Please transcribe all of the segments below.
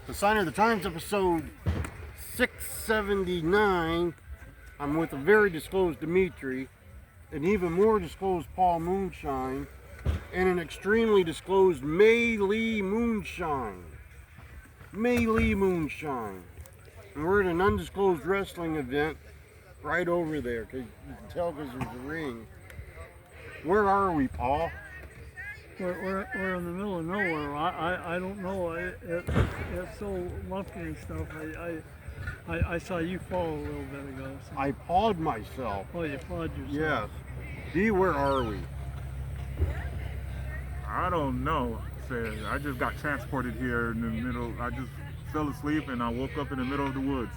The Sign of the Times, episode 679. I'm with a very disclosed Demetri, an even more disclosed Moonshine, and an extremely disclosed Mae Lee Moonshine. Mae Lee Moonshine. And we're at an undisclosed wrestling event right over there, because you can tell because there's a ring. Where are we, Paul? We're in the middle of nowhere. I don't know. It's so lofty and stuff. I saw you fall a little bit ago. So. I pawed myself. Oh, you pawed yourself. Yes. Dee, where are we? I don't know. I just got transported here in the middle. I just fell asleep and I woke up in the middle of the woods.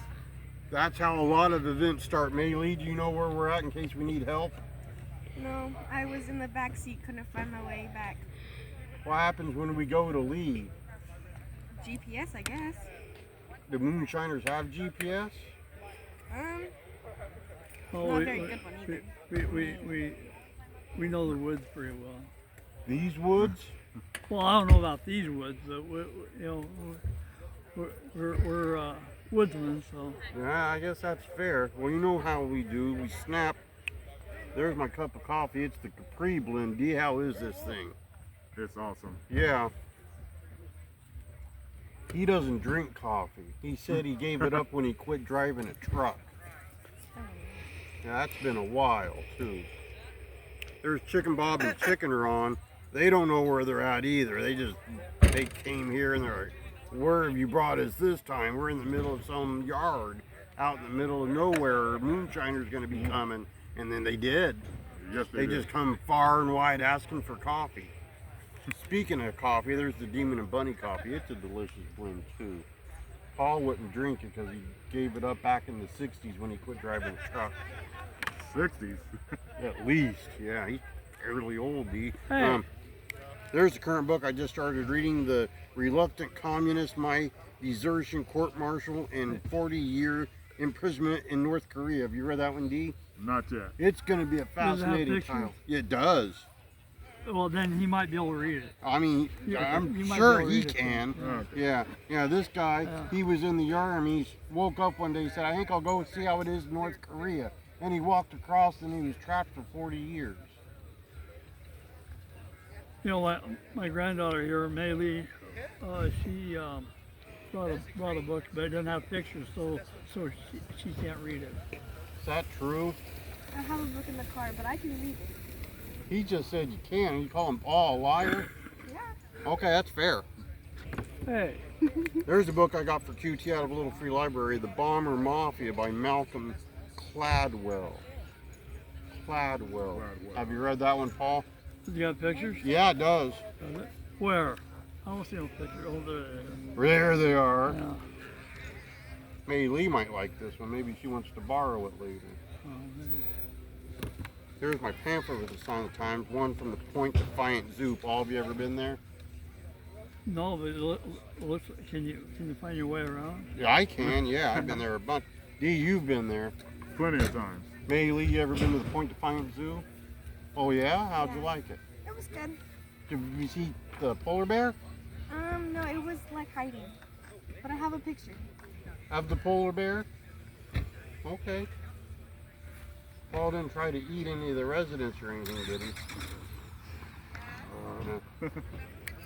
That's how a lot of events start. Mae Lee, do you know where we're at in case we need help? No, I was in the back seat, couldn't find my way back. What happens when we go to leave? GPS, I guess. Do moonshiners have GPS? Not a very good one either. We know the woods pretty well. These woods? Well, I don't know about these woods, but we're woodsmen, so. Yeah, I guess that's fair. Well, you know how we do. We snap. There's my cup of coffee. It's the Capri blend. Dee, how is this thing? It's awesome. Yeah. He doesn't drink coffee. He said he gave it up when he quit driving a truck. Yeah, that's been a while, too. There's Chicken Bob and Chicken Ron. They don't know where they're at either. They came here and they're like, where have you brought us this time? We're in the middle of some yard out in the middle of nowhere. Moonshiner's going to be coming. And then they did. Yes, They did. just come far and wide asking for coffee. Speaking of coffee, there's the Demon and Bunny coffee. It's a delicious blend too. Paul wouldn't drink it because he gave it up back in the 60s when he quit driving a truck. 60s. At least, yeah, he's fairly old, D. Hey. There's the current book I just started reading, The Reluctant Communist, My Desertion, Court-Martial, and 40-Year Imprisonment in North Korea. Have you read that one, D? Not yet. It's going to be a fascinating pictures? title. It does. Well, then he might be able to read it. I mean, Yeah, I'm you might sure be able to he read it. can. Yeah, this guy, he was in the army. He woke up one day and said, I think I'll go see how it is in North Korea. And he walked across and he was trapped for 40 years. You know, my granddaughter here, Mae Lee, she brought a book, but it doesn't have pictures, so she can't read it. Is that true? I have a book in the car, but I can read it. He just said you can. You call him Paul a liar? Yeah. Okay, that's fair. Hey, There's a book I got for QT out of a little free library, The Bomber Mafia by Malcolm Gladwell. Have you read that one, Paul? do you have pictures? Yeah, it does. Does it? Where? I don't see no picture. Oh, there. There they are. Yeah. Mae Lee might like this one. Maybe she wants to borrow it later. Oh, maybe. Here's my pamphlet with the Sign of the Times, one from the Point Defiant Zoo. Paul, have you ever been there? No, but looks. Can you find your way around? Yeah, I can. Yeah, I've been there a bunch. Dee, you've been there. Plenty of times. Mae Lee, you ever been to the Point Defiant Zoo? Oh yeah? How'd you Yeah. like it? It was good. Did you see the polar bear? No, it was like hiding. But I have a picture. Of the polar bear? Okay. Paul didn't try to eat any of the residents or anything, did he?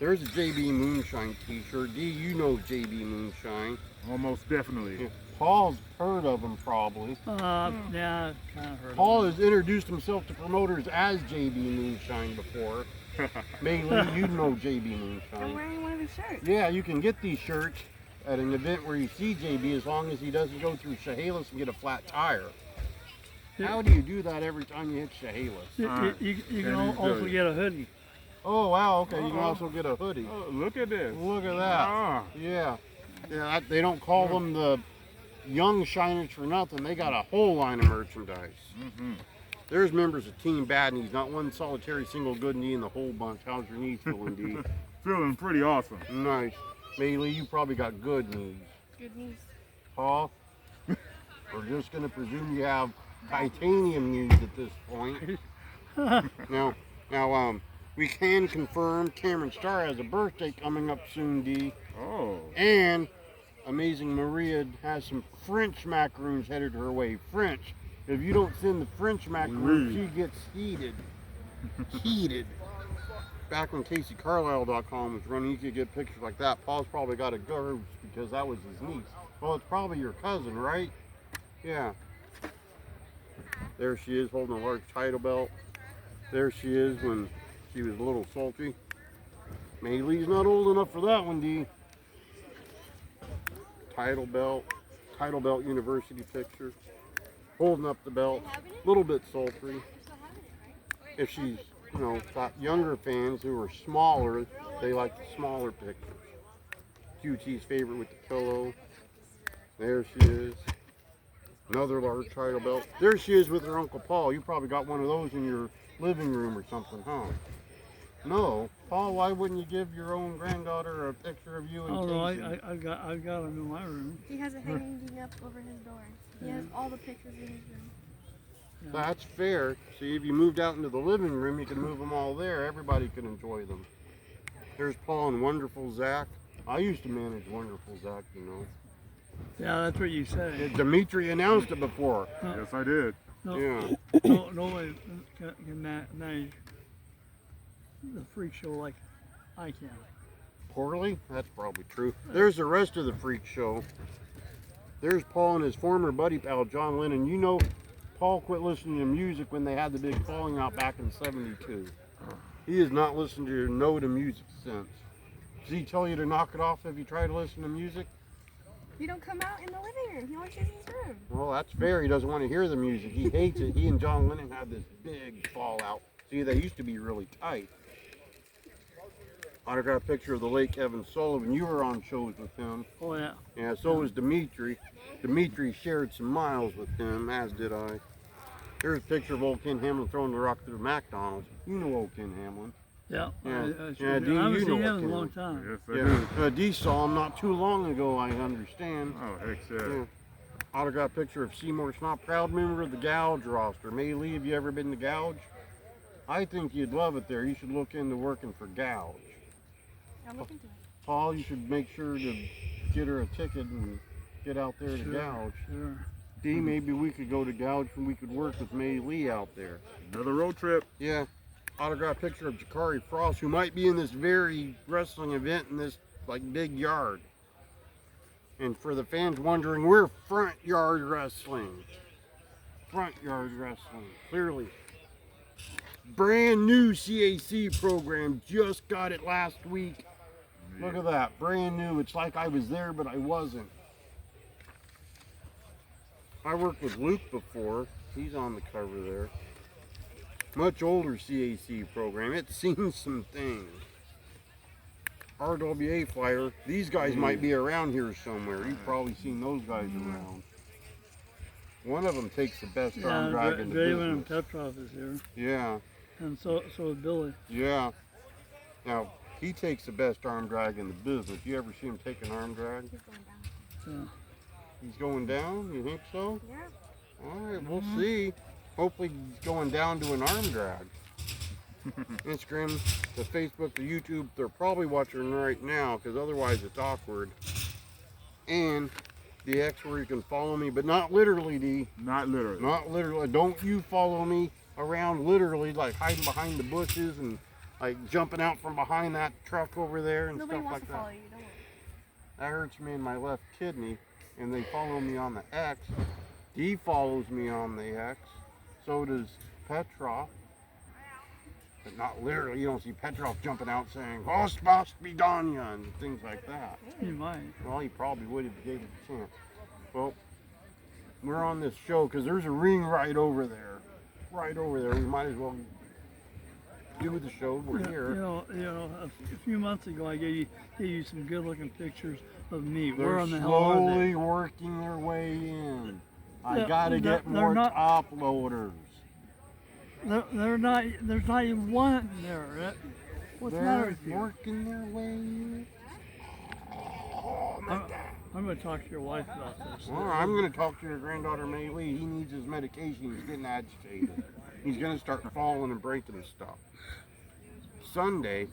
There's a JB Moonshine t-shirt. Dee, you know JB Moonshine. Almost definitely. Yeah. Paul's heard of him probably. Yeah, kind of heard. Paul has introduced himself to promoters as JB Moonshine before. Mae Lee, you know JB I'm Moonshine. wearing one of his shirts. Yeah, you can get these shirts at an event where you see JB as long as he doesn't go through Chehalis and get a flat tire. How do you do that every time you hit Chehalis? You can Can you also do it? get a hoodie. Oh wow, okay, you can also get a hoodie. Oh, look at this. Look at that. Ah, Yeah. They don't call them the young shiners for nothing. They got a whole line of merchandise. There's members of Team Bad Knees, not one solitary single good knee in the whole bunch. How's your knees feeling, Dee? feeling pretty awesome. Nice. Mae Lee, you probably got good knees. Good news. Paul, we're just going to presume you have titanium knees at this point. Now, we can confirm Cameron Starr has a birthday coming up soon, Dee. Oh. And Amazing Maria has some French macaroons headed her way. French. If you don't send the French macaroons, she gets heated. Heated. Back when CaseyCarlisle.com was running, you could get pictures like that. Paul's probably got a ghost because that was his niece. Well, it's probably your cousin, right? Yeah. There she is holding a large title belt. There she is when she was a little sultry. Mae Lee's not old enough for that one, D. Title belt university picture. Holding up the belt. A little bit sultry. If she's, you know, got younger fans who are smaller, they like the smaller pictures. QT's favorite with the pillow. There she is. Another large title belt. There she is with her Uncle Paul. You probably got one of those in your living room or something, huh? No. Paul, why wouldn't you give your own granddaughter a picture of you and Oh no, Casey? I've got them in my room. He has it hanging up over his door. He has all the pictures in his room. Yeah. That's fair. See, if you moved out into the living room, you could move them all there. Everybody could enjoy them. There's Paul and Wonderful Zach. I used to manage Wonderful Zach, you know. Yeah, that's what you say. Demetri announced it before. Yes, I did. No, Yeah. nobody can manage the freak show like I can. Poorly? That's probably true. There's the rest of the freak show. There's Paul and his former buddy pal, John Lennon. You know, Paul quit listening to music when they had the big falling out back in '72. He has not listened to music since. Does he tell you to knock it off if you try to listen to music? You don't come out in the living room. He wants you in his room. Well, that's fair. He doesn't want to hear the music. He hates it. He and John Lennon had this big fallout. See, they used to be really tight. Autographed picture of the late Kevin Sullivan. You were on shows with him. Oh yeah. Yeah, so was Demetri. Demetri shared some miles with him, as did I. Here's a picture of old Ken Hamlin throwing the rock through McDonald's. You know old Ken Hamlin. Yeah. Yeah. I Yeah, do. D, I haven't you know seen him what in a to long do. time. Yes, I do. D saw him not too long ago, I understand. Oh, heck yeah. Yeah. Autographed picture of Seymour Snot, proud member of the Gouge roster. Mae Lee, have you ever been to Gouge? I think you'd love it there. You should look into working for Gouge. I'll look into it. Paul, you should make sure to get her a ticket and get out there to Sure. Gouge. Sure. D, maybe we could go to Gouge and we could work with Mae Lee out there. Another road trip. Yeah. Autographed picture of Jakari Frost, who might be in this very wrestling event in this like big yard. And for the fans wondering, we're front yard wrestling. Front yard wrestling, clearly. Brand new CAC program, just got it last week. Look at that, brand new. It's like I was there, but I wasn't. I worked with Luke before. He's on the cover there. Much older CAC program. It's seen some things. RWA flyer. These guys might be around here somewhere. You've probably seen those guys around. One of them takes the best arm drag in the Draven and business. Petrov is here, Yeah, and so is Billy. yeah. Now, he takes the best arm drag in the business. You ever see him take an arm drag? He's going down. So, He's going down? You think so? Yeah. All right, we'll see. Hopefully he's going down to an arm drag. Instagram, the Facebook, the YouTube, they're probably watching right now because otherwise it's awkward. And the X where you can follow me, but not literally, D. Not literally. Not literally. Don't you follow me around literally, like hiding behind the bushes and like jumping out from behind that truck over there and Nobody stuff wants like to that. follow you. Don't worry. That hurts me in my left kidney, and they follow me on the X. D follows me on the X. So does Petrov. But not literally. You don't see Petrov jumping out saying, Gospas Bidanya, and things like that. he might. Well, he probably would if he gave it a chance. Well, we're on this show because there's a ring right over there. Right over there. We might as well do the show. We're You here. know, a few months ago I gave you some good-looking pictures of me. They're We're on the hell are slowly they? working their way in. I Yeah, gotta get they're more not- top loaders. They're not. There's not even one there. What's the matter They're with you? working their way in. Oh, my God. I'm going to talk to your wife about this. Well, I'm going to talk to your granddaughter, Mae Lee. He needs his medication. He's getting agitated. He's going to start falling and breaking stuff. Sunday,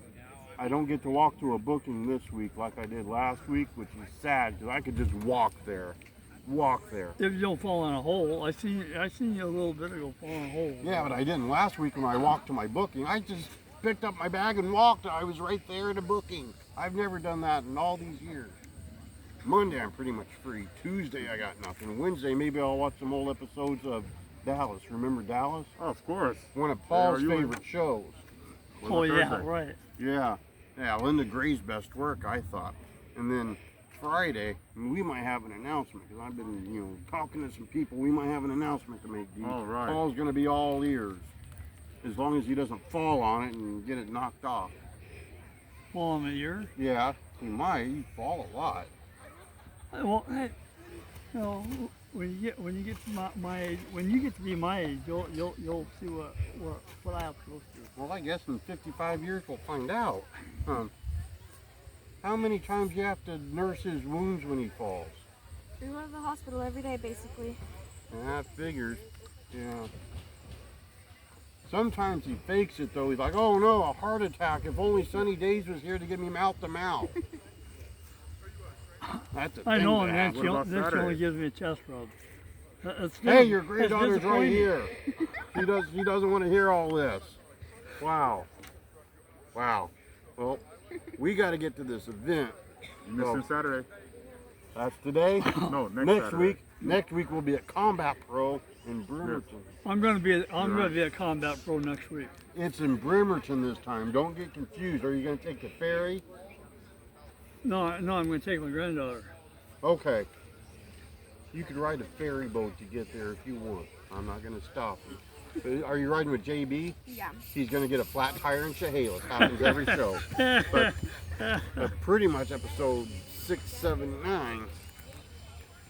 I don't get to walk to a booking this week like I did last week, which is sad because I could just walk there. If you don't fall in a hole, I seen you a little bit ago fall in a hole. Yeah, but I didn't last week when I walked to my booking. I just picked up my bag and walked. I was right there at a booking. I've never done that in all these years. Monday I'm pretty much free. Tuesday I got nothing. Wednesday maybe I'll watch some old episodes of Dallas. Remember Dallas? Oh, of course. One of Paul's you in? favorite shows. Oh yeah, Thursday. right. Yeah. Yeah, Linda Gray's best work, I thought. And then Friday, we might have an announcement because I've been, talking to some people. We might have an announcement to make. Dee. All right. Paul's going to be all ears, as long as he doesn't fall on it and get it knocked off. Fall in the ear. Yeah, he might. He fall a lot. Well, hey, when you get to my age, when you get to be my age, you'll see what I have to go through. Well, I guess in 55 years we'll find out. How many times you have to nurse his wounds when he falls? We go to the hospital every day, basically. That figures. Yeah. Sometimes he fakes it though. He's like, "Oh no, a heart attack! If only Sunny Days was here to get me mouth to mouth." That's a I thing know, to and have. then she Saturday? only gives me a chest rub. Hey, your that's granddaughter's right disappointing. here. She doesn't want to hear all this. Wow. Well, we got to get to this event. You missing Saturday? That's today. No, Next Saturday. week. Next week we'll be at Combat Pro in Bremerton. I'm gonna be a combat pro next week. It's in Bremerton this time. Don't get confused. Are you going to take the ferry? No, I'm gonna take my granddaughter. Okay. You could ride a ferry boat to get there if you want. I'm not going to stop you. But are you riding with JB? Yeah. He's going to get a flat tire in Chehalis. Happens every show. But pretty much episode 679